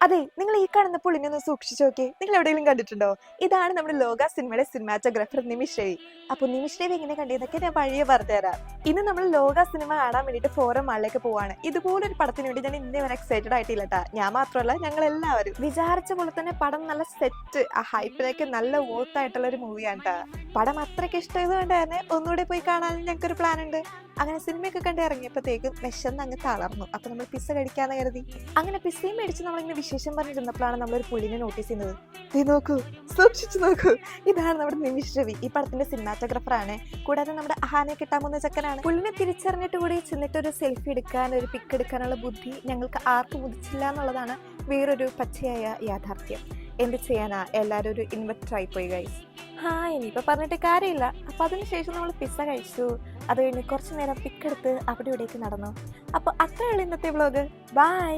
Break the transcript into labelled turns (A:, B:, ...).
A: അതെ, നിങ്ങൾ ഈ കാണുന്ന പുള്ളിനെ ഒന്ന് സൂക്ഷിച്ചു നോക്കിയേ. നിങ്ങൾ എവിടെയെങ്കിലും കണ്ടിട്ടുണ്ടോ? ഇതാണ് നമ്മുടെ ലോക സിനിമയുടെ സിനിമാറ്റോഗ്രാഫർ നിമിഷ് രവി. അപ്പൊ നിമിഷ് രവി എങ്ങനെ കണ്ടിരുന്നൊക്കെ ഞാൻ വഴിയെ പറഞ്ഞുതരാം. ഇന്ന് നമ്മൾ ലോക സിനിമ കാണാൻ വേണ്ടിട്ട് ഫോറം മാളിലേക്ക് പോവാണ്. ഇതുപോലൊരു പടത്തിന് വേണ്ടി ഞാൻ ഇന്നേ വരെ എക്സൈറ്റഡ് ആയിട്ടില്ല കേട്ടാ. ഞാൻ മാത്രമല്ല, ഞങ്ങൾ എല്ലാവരും വിചാരിച്ച പോലെ തന്നെ പടം നല്ല സെറ്റ്, ആ ഹൈപ്പിലേക്ക് നല്ല വർത്ത് ആയിട്ടുള്ള ഒരു മൂവിയാണ് കേട്ടാ. പടം അത്രയ്ക്ക് ഇഷ്ടമായത് കൊണ്ട് തന്നെ ഒന്നുകൂടെ പോയി കാണാൻ ഞങ്ങൾക്കൊരു പ്ലാൻ ഉണ്ട്. അങ്ങനെ സിനിമയൊക്കെ കണ്ട് ഇറങ്ങിയപ്പോഴത്തേക്കും വിശന്ന് അങ്ങ് തളർന്നു. അപ്പൊ നമ്മൾ പിസ്സ കഴിക്കാന്ന് കരുതി. അങ്ങനെ പിസ്സയും മേടിച്ച് നമ്മളിങ്ങനെ വിശേഷം പറഞ്ഞിരുന്നപ്പോഴാണ് നമ്മളൊരു പുള്ളിനെ നോട്ടീസ് ചെയ്യുന്നത്. ഇത് നോക്കൂ, സൂക്ഷിച്ചു നോക്കൂ, ഇതാണ് നമ്മുടെ നിമിഷ് രവി. ഈ പടത്തിന്റെ സിനിമാറ്റോഗ്രാഫർ ആണ്. കൂടാതെ നമ്മുടെ ആഹാനെ കിട്ടാൻ പോകുന്ന ചെക്കനാണ്. പുള്ളിനെ തിരിച്ചറിഞ്ഞിട്ട് കൂടി ചെന്നിട്ട് ഒരു സെൽഫി എടുക്കാൻ, ഒരു പിക്ക് എടുക്കാനുള്ള ബുദ്ധി ഞങ്ങൾക്ക് ആർക്കും ഉദിച്ചില്ല എന്നുള്ളതാണ് വേറൊരു പച്ചയായ യാഥാർത്ഥ്യം. എന്ത് ചെയ്യാനാ, എല്ലാവരും ഒരു ഇൻവെർട്ടർ ആയി പോയി ഗൈസ്. ഇനിയിപ്പോ പറഞ്ഞിട്ട് കാര്യമില്ല. അപ്പൊ അതിനുശേഷം നമ്മൾ പിസ്സ കഴിച്ചു. അത് കഴിഞ്ഞ് കുറച്ചു നേരം പിക്കെടുത്ത് അവിടെ ഇവിടേക്ക് നടന്നു. അപ്പൊ അത്രയുള്ള ഇന്നത്തെ വ്ളോഗ്. ബൈ.